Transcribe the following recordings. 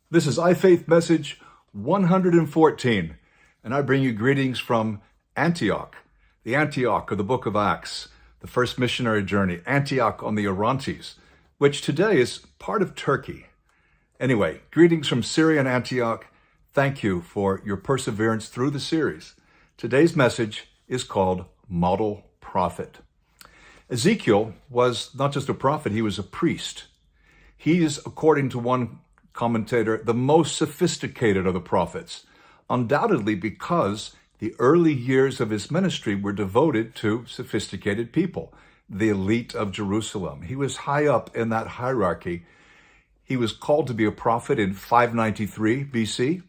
This is iFaith message 114, and I bring you greetings from Antioch, the Antioch of the book of Acts, the first missionary journey, Antioch on the Orontes, which today is part of Turkey. Anyway, greetings from Syria and Antioch. Thank you for your perseverance through the series. Today's message is called Model Prophet. Ezekiel was not just a prophet, he was a priest. He is, according to one commentator, the most sophisticated of the prophets, undoubtedly because the early years of his ministry were devoted to sophisticated people, the elite of Jerusalem. He was high up in that hierarchy. He was called to be a prophet in 593 BC,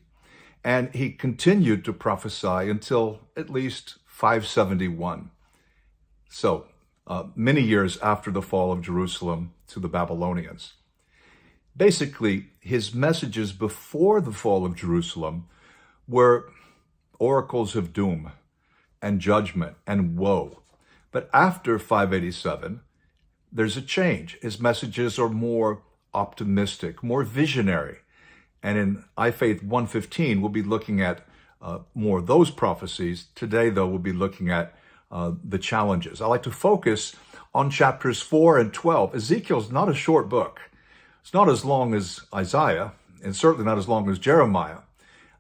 and he continued to prophesy until at least 571. So, many years after the fall of Jerusalem to the Babylonians. Basically, his messages before the fall of Jerusalem were oracles of doom and judgment and woe. But after 587, there's a change. His messages are more optimistic, more visionary. And in iFaith 115, we'll be looking at more of those prophecies. Today, though, we'll be looking at the challenges. I like to focus on chapters 4 and 12. Ezekiel's not a short book. It's not as long as Isaiah, and certainly not as long as Jeremiah,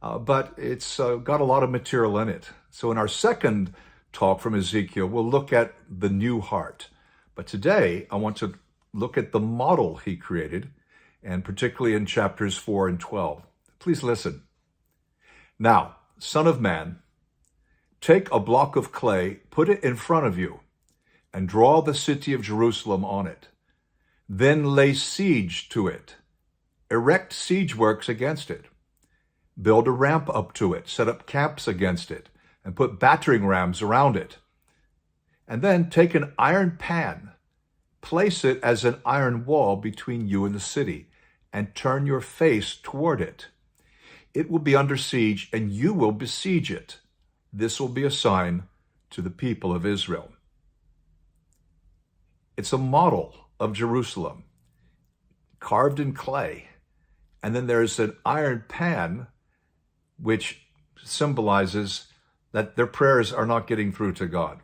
but it's got a lot of material in it. So in our second talk from Ezekiel, we'll look at the new heart. But today, I want to look at the model he created, and particularly in chapters 4 and 12. Please listen. Now, Son of man, take a block of clay, put it in front of you, and draw the city of Jerusalem on it. Then lay siege to it. Erect siege works against it. Build a ramp up to it. Set up camps against it, and put battering rams around it. And then take an iron pan, place it as an iron wall between you and the city, and turn your face toward it. It will be under siege, and you will besiege it. This will be a sign to the people of Israel. It's a model of Jerusalem, carved in clay. And then there's an iron pan, which symbolizes that their prayers are not getting through to God.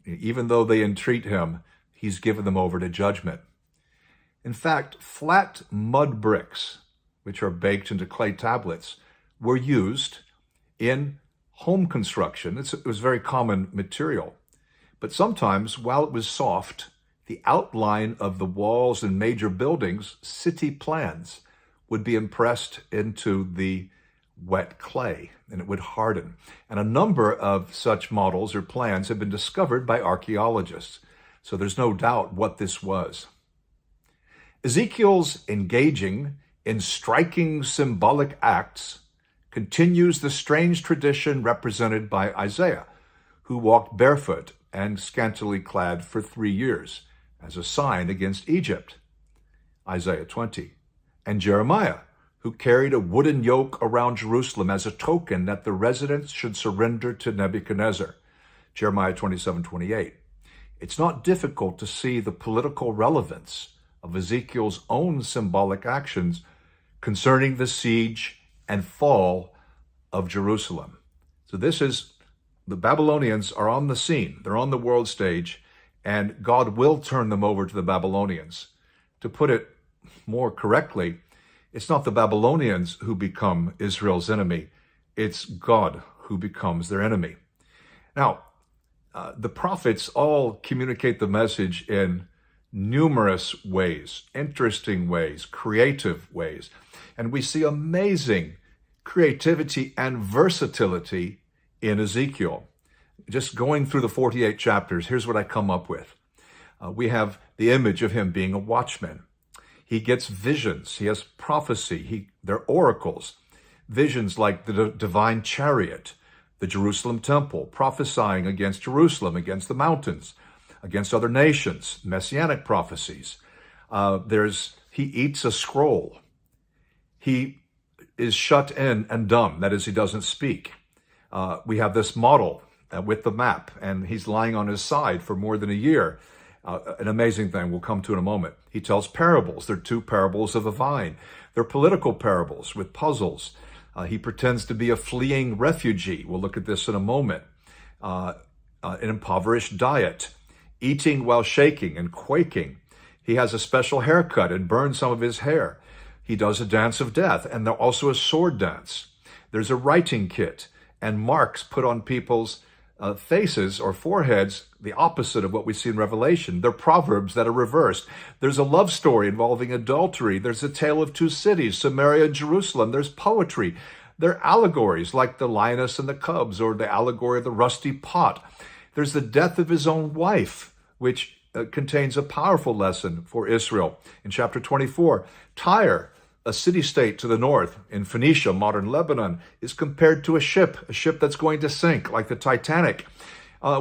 Even though they entreat him, he's given them over to judgment. In fact, flat mud bricks, which are baked into clay tablets, were used in home construction. It was very common material. But sometimes, while it was soft, the outline of the walls and major buildings, city plans, would be impressed into the wet clay, and it would harden. And a number of such models or plans have been discovered by archaeologists. So there's no doubt what this was. Ezekiel's engaging in striking symbolic acts continues the strange tradition represented by Isaiah, who walked barefoot and scantily clad for 3 years as a sign against Egypt, Isaiah 20, and Jeremiah, who carried a wooden yoke around Jerusalem as a token that the residents should surrender to Nebuchadnezzar, Jeremiah 27:28. It's not difficult to see the political relevance of Ezekiel's own symbolic actions concerning the siege and fall of Jerusalem. So the Babylonians are on the scene. They're on the world stage, and God will turn them over to the Babylonians. To put it more correctly, it's not the Babylonians who become Israel's enemy. It's God who becomes their enemy. Now, the prophets all communicate the message in numerous ways, interesting ways, creative ways. And we see amazing creativity and versatility in Ezekiel. Just going through the 48 chapters, here's what I come up with. We have the image of him being a watchman. He gets visions. He has prophecy. They're oracles. Visions like the divine chariot, the Jerusalem temple, prophesying against Jerusalem, against the mountains, against other nations, messianic prophecies. He eats a scroll. He is shut in and dumb. That is, he doesn't speak. We have this model with the map, and he's lying on his side for more than a year. An amazing thing we'll come to in a moment. He tells parables. They're two parables of a vine. They're political parables with puzzles. He pretends to be a fleeing refugee. We'll look at this in a moment. An impoverished diet, eating while shaking and quaking. He has a special haircut and burns some of his hair. He does a dance of death, and also a sword dance. There's a writing kit and marks put on people's faces or foreheads, the opposite of what we see in Revelation. They're proverbs that are reversed. There's a love story involving adultery. There's a tale of two cities, Samaria and Jerusalem. There's poetry. There are allegories like the lioness and the cubs, or the allegory of the rusty pot. There's the death of his own wife, which contains a powerful lesson for Israel. In chapter 24, Tyre, a city-state to the north in Phoenicia, modern Lebanon, is compared to a ship that's going to sink, like the Titanic.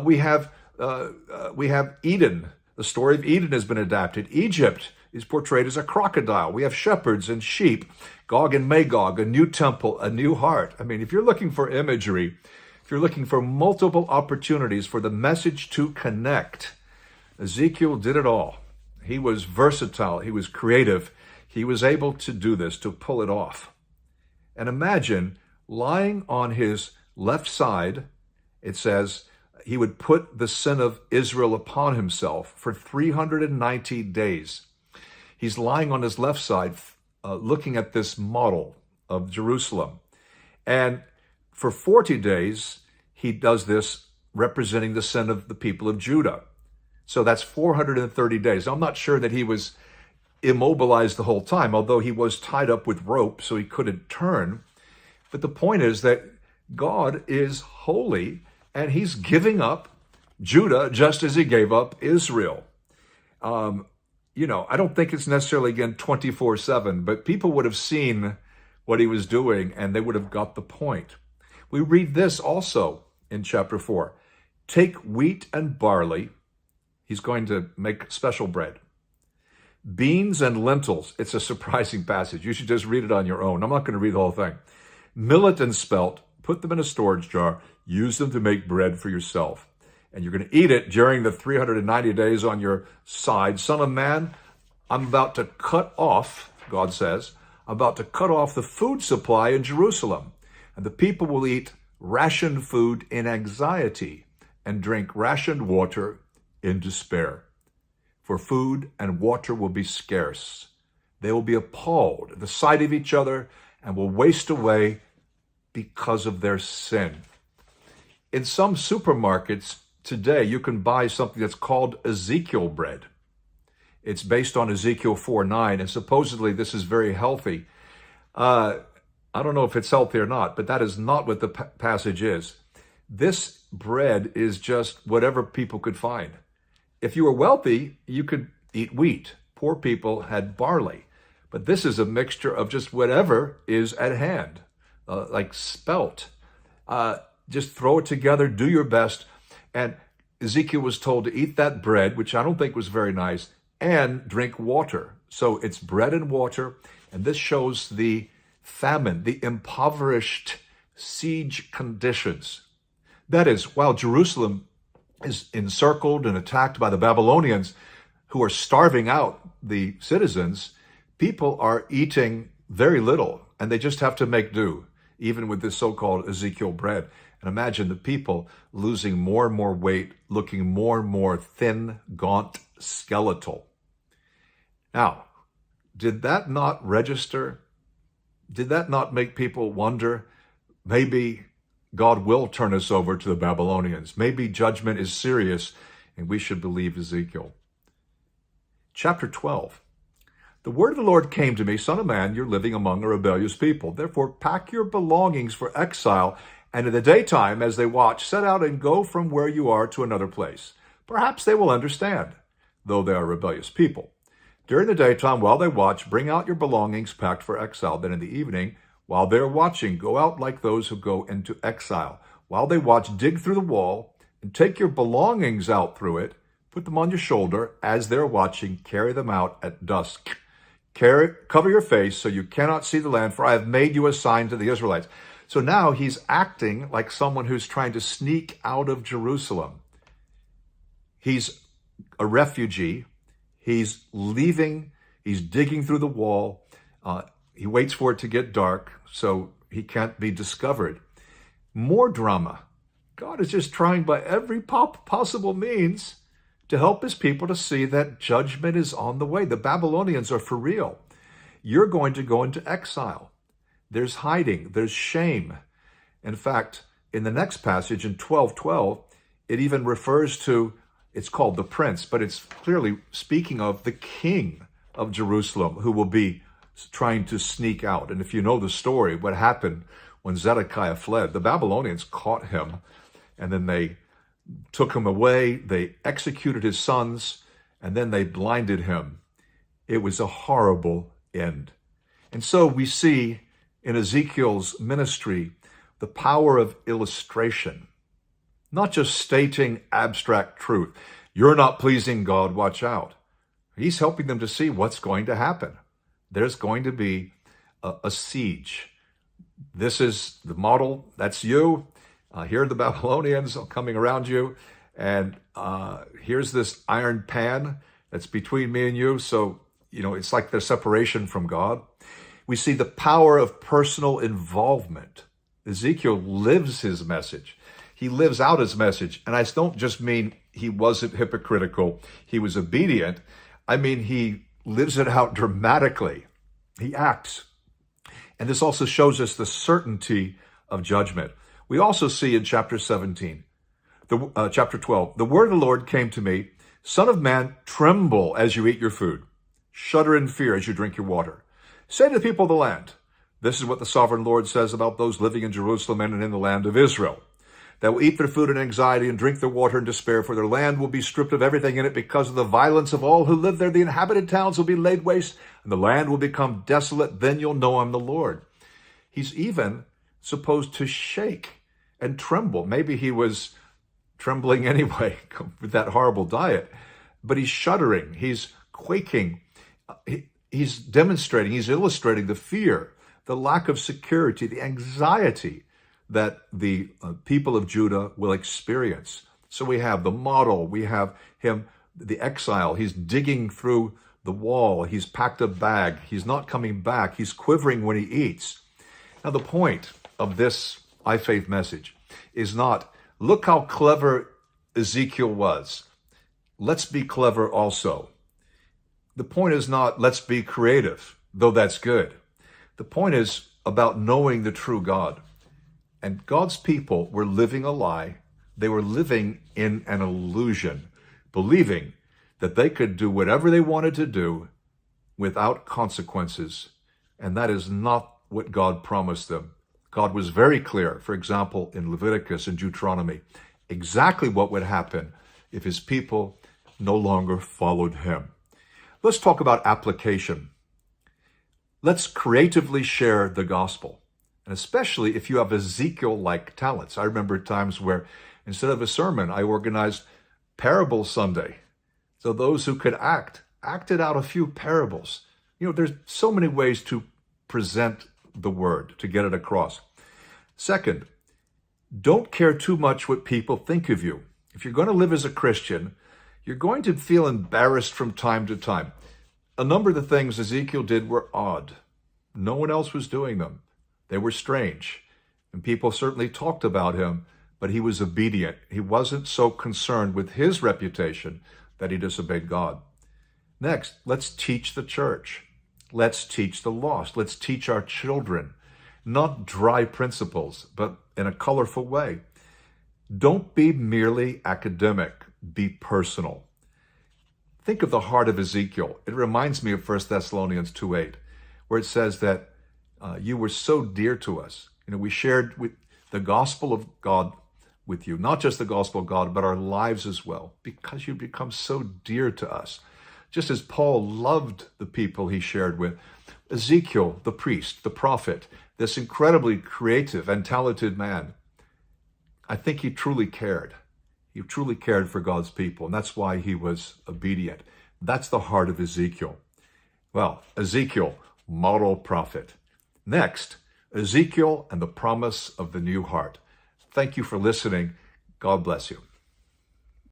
We have Eden. The story of Eden has been adapted. Egypt is portrayed as a crocodile. We have shepherds and sheep, Gog and Magog, a new temple, a new heart. I mean, if you're looking for imagery, if you're looking for multiple opportunities for the message to connect, Ezekiel did it all. He was versatile. He was creative. He was able to do this, to pull it off. And imagine lying on his left side, it says, he would put the sin of Israel upon himself for 390 days. He's lying on his left side, looking at this model of Jerusalem. And for 40 days, he does this representing the sin of the people of Judah. So that's 430 days. I'm not sure that he was immobilized the whole time, although he was tied up with rope so he couldn't turn. But the point is that God is holy, and he's giving up Judah just as he gave up Israel. I don't think it's necessarily, again, 24/7, but people would have seen what he was doing, and they would have got the point. We read this also in chapter 4. Take wheat and barley. He's going to make special bread. Beans and lentils. It's a surprising passage. You should just read it on your own. I'm not going to read the whole thing. Millet and spelt. Put them in a storage jar. Use them to make bread for yourself. And you're going to eat it during the 390 days on your side. Son of man, I'm about to cut off, God says, I'm about to cut off the food supply in Jerusalem. And the people will eat rationed food in anxiety and drink rationed water in despair. For food and water will be scarce. They will be appalled at the sight of each other and will waste away because of their sin. In some supermarkets today, you can buy something that's called Ezekiel bread. It's based on Ezekiel 4:9, and supposedly this is very healthy. I don't know if it's healthy or not, but that is not what the passage is. This bread is just whatever people could find. If you were wealthy, you could eat wheat. Poor people had barley. But this is a mixture of just whatever is at hand, like spelt. Just throw it together, do your best. And Ezekiel was told to eat that bread, which I don't think was very nice, and drink water. So it's bread and water. And this shows the famine, the impoverished siege conditions. That is, while Jerusalem is encircled and attacked by the Babylonians, who are starving out the citizens, people are eating very little, and they just have to make do, even with this so-called Ezekiel bread. And imagine the people losing more and more weight, looking more and more thin, gaunt, skeletal. Now, did that not register? Did that not make people wonder, maybe God will turn us over to the Babylonians? Maybe judgment is serious and we should believe Ezekiel. Chapter 12. The word of the Lord came to me, Son of man, you're living among a rebellious people. Therefore, pack your belongings for exile, and in the daytime, as they watch, set out and go from where you are to another place. Perhaps they will understand, though they are rebellious people. During the daytime, while they watch, bring out your belongings packed for exile. Then in the evening, while they're watching, go out like those who go into exile. While they watch, dig through the wall and take your belongings out through it. Put them on your shoulder. As they're watching, carry them out at dusk. Cover your face so you cannot see the land, for I have made you a sign to the Israelites. So now he's acting like someone who's trying to sneak out of Jerusalem. He's a refugee. He's leaving. He's digging through the wall. He waits for it to get dark so he can't be discovered. More drama. God is just trying by every possible means to help his people to see that judgment is on the way. The Babylonians are for real. You're going to go into exile. There's hiding. There's shame. In fact, in the next passage in 12:12, it even refers to, it's called the prince, but it's clearly speaking of the king of Jerusalem who will be trying to sneak out. And if you know the story, what happened when Zedekiah fled, the Babylonians caught him and then they took him away. They executed his sons and then they blinded him. It was a horrible end. And so we see in Ezekiel's ministry the power of illustration, not just stating abstract truth. You're not pleasing God, watch out. He's helping them to see what's going to happen. There's going to be a siege. This is the model. That's you. Here are the Babylonians coming around you. And here's this iron pan that's between me and you. So, it's like the separation from God. We see the power of personal involvement. Ezekiel lives his message. He lives out his message. And I don't just mean he wasn't hypocritical. He was obedient. I mean, he lives it out dramatically. He acts. And this also shows us the certainty of judgment. We also see in chapter 17, chapter 12, the word of the Lord came to me, Son of man, tremble as you eat your food. Shudder in fear as you drink your water. Say to the people of the land, this is what the sovereign Lord says about those living in Jerusalem and in the land of Israel. They will eat their food in anxiety and drink their water in despair, for their land will be stripped of everything in it because of the violence of all who live there. The inhabited towns will be laid waste, and the land will become desolate. Then you'll know I'm the Lord. He's even supposed to shake and tremble. Maybe he was trembling anyway with that horrible diet, but he's shuddering. He's quaking. He's demonstrating, he's illustrating the fear, the lack of security, the anxiety that the people of Judah will experience. So we have the model, we have him, the exile. He's digging through the wall. He's packed a bag. He's not coming back. He's quivering when he eats. Now, the point of this iFaith message is not, look how clever Ezekiel was. Let's be clever also. The point is not, let's be creative, though that's good. The point is about knowing the true God. And God's people were living a lie. They were living in an illusion, believing that they could do whatever they wanted to do without consequences. And that is not what God promised them. God was very clear, for example, in Leviticus and Deuteronomy, exactly what would happen if his people no longer followed him. Let's talk about application. Let's creatively share the gospel. And especially if you have Ezekiel-like talents. I remember times where instead of a sermon, I organized Parable Sunday. So those who could acted out a few parables. There's so many ways to present the word, to get it across. Second, don't care too much what people think of you. If you're going to live as a Christian, you're going to feel embarrassed from time to time. A number of the things Ezekiel did were odd. No one else was doing them. They were strange. And people certainly talked about him, but he was obedient. He wasn't so concerned with his reputation that he disobeyed God. Next, let's teach the church. Let's teach the lost. Let's teach our children, not dry principles, but in a colorful way. Don't be merely academic. Be personal. Think of the heart of Ezekiel. It reminds me of 1 Thessalonians 2:8, where it says that you were so dear to us. We shared with the gospel of God with you, not just the gospel of God, but our lives as well, because you become so dear to us. Just as Paul loved the people he shared with, Ezekiel, the priest, the prophet, this incredibly creative and talented man, I think he truly cared. He truly cared for God's people, and that's why he was obedient. That's the heart of Ezekiel. Well, Ezekiel, model prophet. Next, Ezekiel and the promise of the new heart. Thank you for listening. God bless you.